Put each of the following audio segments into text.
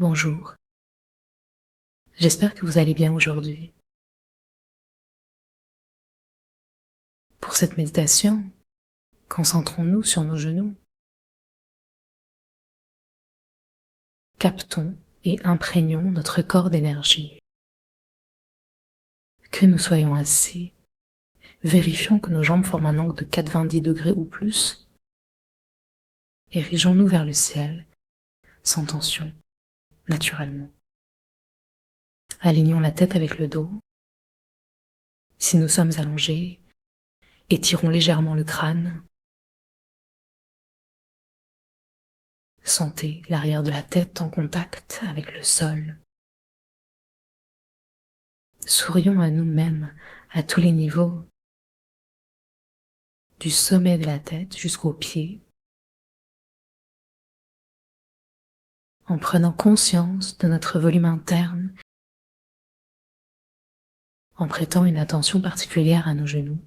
Bonjour, j'espère que vous allez bien aujourd'hui. Pour cette méditation, concentrons-nous sur nos genoux. Captons et imprégnons notre corps d'énergie. Que nous soyons assis, vérifions que nos jambes forment un angle de 90 degrés ou plus. Érigeons-nous vers le ciel, sans tension, naturellement. Alignons la tête avec le dos. Si nous sommes allongés, étirons légèrement le crâne. Sentez l'arrière de la tête en contact avec le sol. Sourions à nous-mêmes à tous les niveaux, du sommet de la tête jusqu'aux pieds, en prenant conscience de notre volume interne, en prêtant une attention particulière à nos genoux.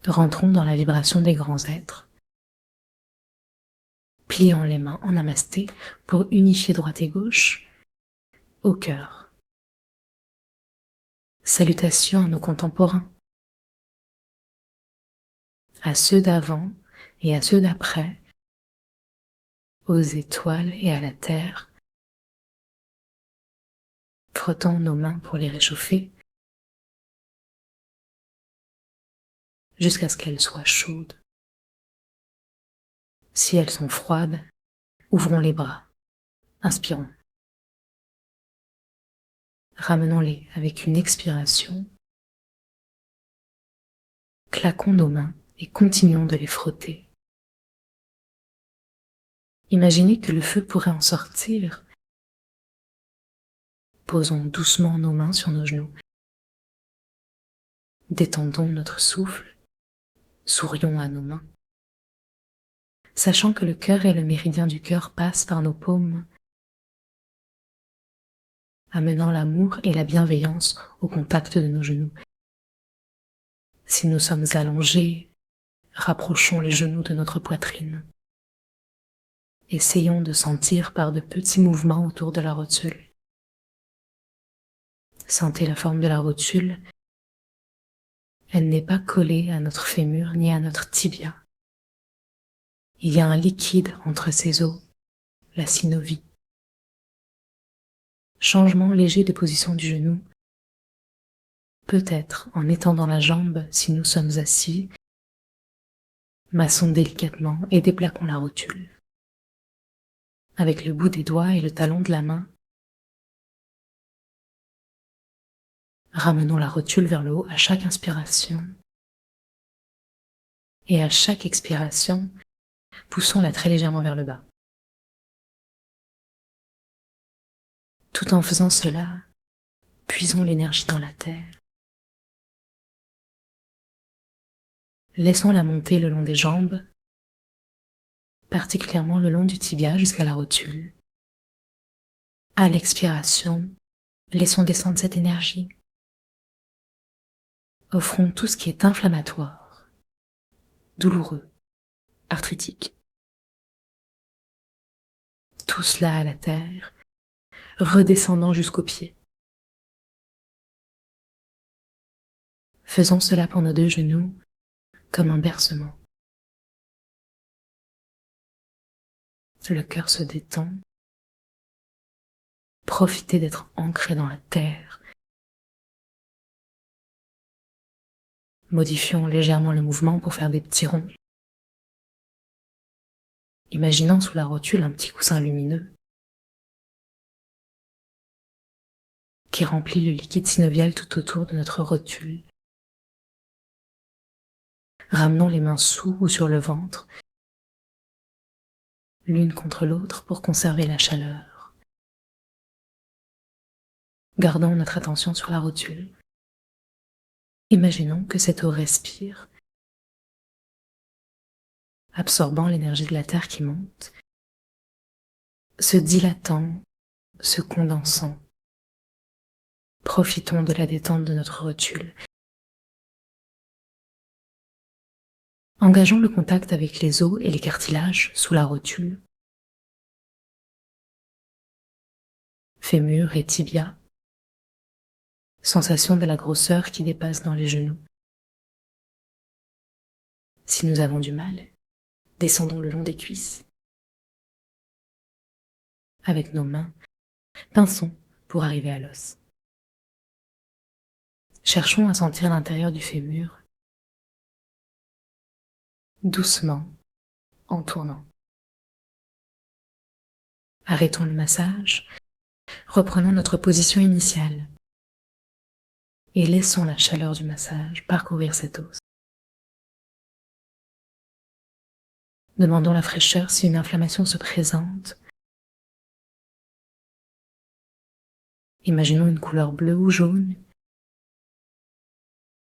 Rentrons dans la vibration des grands êtres. Plions les mains en namasté pour unifier droite et gauche au cœur. Salutations à nos contemporains, à ceux d'avant et à ceux d'après, aux étoiles et à la terre. Frottons nos mains pour les réchauffer jusqu'à ce qu'elles soient chaudes. Si elles sont froides, ouvrons les bras, inspirons. Ramenons-les avec une expiration. Claquons nos mains et continuons de les frotter. Imaginez que le feu pourrait en sortir. Posons doucement nos mains sur nos genoux. Détendons notre souffle. Sourions à nos mains. Sachant que le cœur et le méridien du cœur passent par nos paumes, amenant l'amour et la bienveillance au contact de nos genoux. Si nous sommes allongés, rapprochons les genoux de notre poitrine. Essayons de sentir par de petits mouvements autour de la rotule. Sentez la forme de la rotule. Elle n'est pas collée à notre fémur ni à notre tibia. Il y a un liquide entre ces os, la synovie. Changement léger de position du genou, peut-être en étendant la jambe si nous sommes assis. Massons délicatement et déplaquons la rotule. Avec le bout des doigts et le talon de la main, ramenons la rotule vers le haut à chaque inspiration. Et à chaque expiration, poussons-la très légèrement vers le bas. Tout en faisant cela, puisons l'énergie dans la terre. Laissons-la monter le long des jambes, particulièrement le long du tibia jusqu'à la rotule. À l'expiration, laissons descendre cette énergie. Offrons tout ce qui est inflammatoire, douloureux, arthritique. Tout cela à la terre, redescendant jusqu'aux pieds. Faisons cela pour nos deux genoux, comme un bercement. Le cœur se détend. Profitez d'être ancré dans la terre. Modifions légèrement le mouvement pour faire des petits ronds. Imaginons sous la rotule un petit coussin lumineux qui remplit le liquide synovial tout autour de notre rotule. Ramenons les mains sous ou sur le ventre, l'une contre l'autre pour conserver la chaleur. Gardons notre attention sur la rotule. Imaginons que cette eau respire, absorbant l'énergie de la terre qui monte, se dilatant, se condensant. Profitons de la détente de notre rotule. Engageons le contact avec les os et les cartilages sous la rotule. fémur et tibia. Sensation de la grosseur qui dépasse dans les genoux. Si nous avons du mal, descendons le long des cuisses. Avec nos mains, pinçons pour arriver à l'os. Cherchons à sentir l'intérieur du fémur, doucement, en tournant. Arrêtons le massage, reprenons notre position initiale et laissons la chaleur du massage parcourir cet os. Demandons la fraîcheur si une inflammation se présente. Imaginons une couleur bleue ou jaune.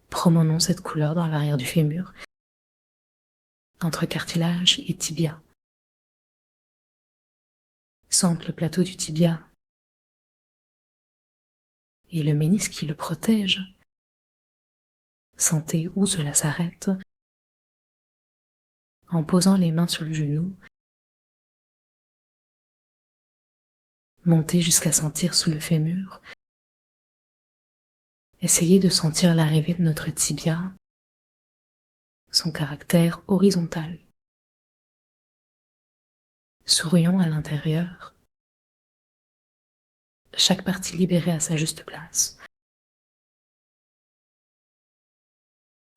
Promenons cette couleur dans l'arrière du fémur, entre cartilage et tibia. Sente le plateau du tibia et le ménisque qui le protège. Sentez où cela s'arrête en posant les mains sur le genou. Montez jusqu'à sentir sous le fémur. Essayez de sentir l'arrivée de notre tibia, son caractère horizontal. Sourions à l'intérieur, chaque partie libérée à sa juste place.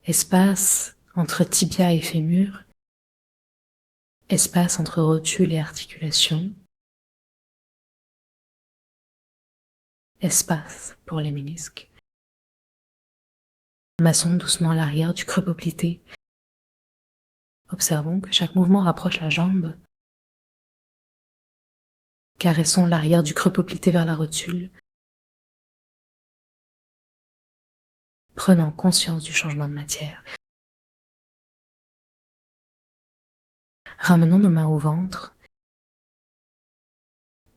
Espace entre tibia et fémur, espace entre rotule et articulation, espace pour les ménisques. Massons doucement l'arrière du creux poplité. Observons que chaque mouvement rapproche la jambe. Caressons l'arrière du creux poplité vers la rotule. Prenons conscience du changement de matière. Ramenons nos mains au ventre.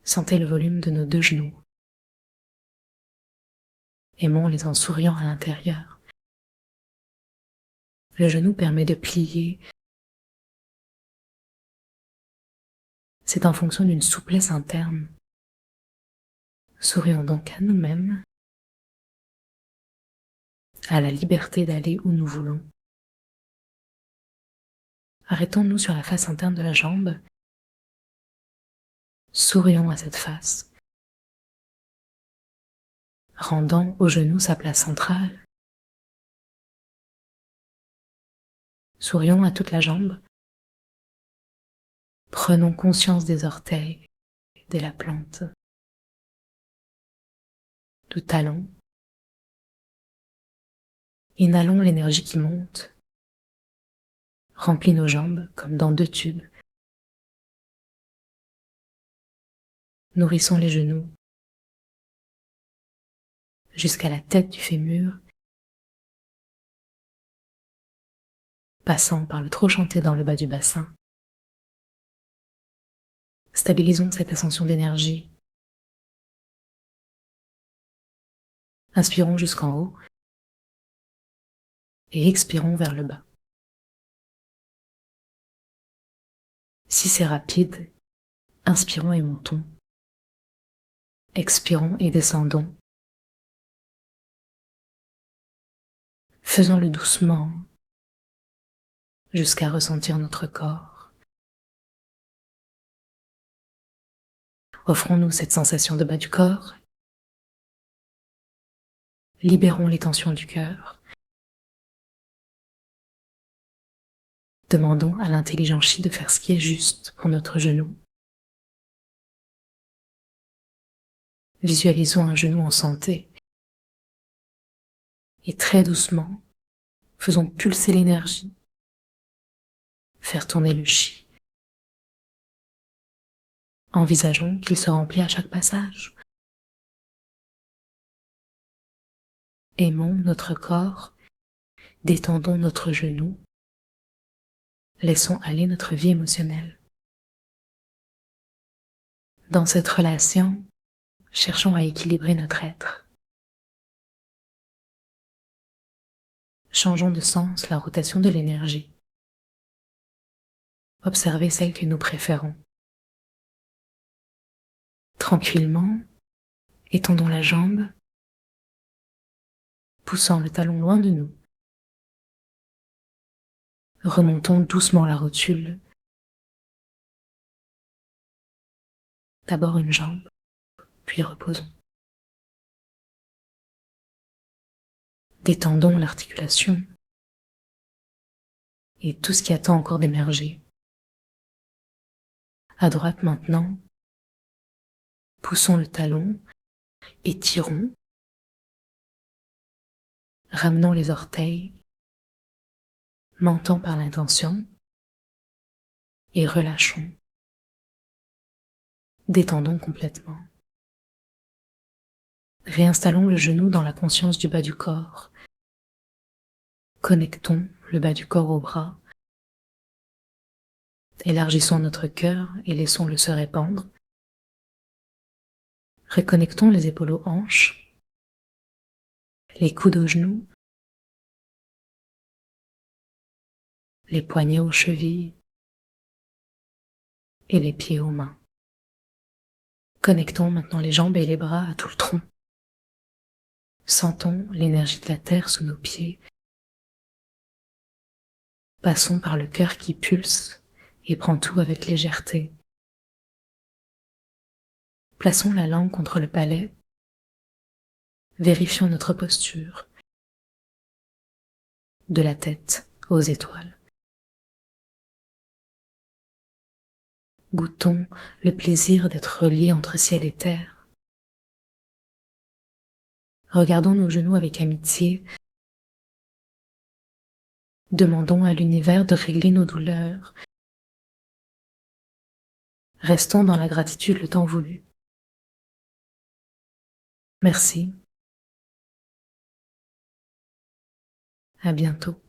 Sentez le volume de nos deux genoux. Aimons-les en souriant à l'intérieur. Le genou permet de plier. C'est en fonction d'une souplesse interne. Sourions donc à nous-mêmes, à la liberté d'aller où nous voulons. Arrêtons-nous sur la face interne de la jambe. Sourions à cette face. Rendant au genou sa place centrale. Sourions à toute la jambe. Prenons conscience des orteils, de la plante, du talon. Inhalons l'énergie qui monte, remplit nos jambes comme dans deux tubes. Nourrissons les genoux jusqu'à la tête du fémur, passant par le trochanté dans le bas du bassin. Stabilisons cette ascension d'énergie. Inspirons jusqu'en haut et expirons vers le bas. Si c'est rapide, inspirons et montons. Expirons et descendons. Faisons-le doucement jusqu'à ressentir notre corps. Offrons-nous cette sensation de bas du corps. Libérons les tensions du cœur. Demandons à l'intelligence chi de faire ce qui est juste pour notre genou. Visualisons un genou en santé. Et très doucement, faisons pulser l'énergie. Faire tourner le chi. Envisageons qu'il se remplit à chaque passage. Aimons notre corps, détendons notre genou, laissons aller notre vie émotionnelle. Dans cette relation, cherchons à équilibrer notre être. Changeons de sens la rotation de l'énergie. Observez celle que nous préférons. Tranquillement, Étendons la jambe, poussant le talon loin de nous. Remontons doucement la rotule. D'abord une jambe, puis reposons. Détendons l'articulation et tout ce qui attend encore d'émerger. À droite maintenant, poussons le talon, étirons, ramenons les orteils, mentant par l'intention, et relâchons. Détendons complètement. Réinstallons le genou dans la conscience du bas du corps. Connectons le bas du corps au bras. Élargissons notre cœur et laissons-le se répandre. Reconnectons les épaules aux hanches, les coudes aux genoux, les poignets aux chevilles et les pieds aux mains. Connectons maintenant les jambes et les bras à tout le tronc. Sentons l'énergie de la terre sous nos pieds. Passons par le cœur qui pulse et prend tout avec légèreté. Plaçons la langue contre le palais. Vérifions notre posture. De la tête aux étoiles. Goûtons le plaisir d'être reliés entre ciel et terre. Regardons nos genoux avec amitié. Demandons à l'univers de régler nos douleurs. Restons dans la gratitude le temps voulu. Merci. À bientôt.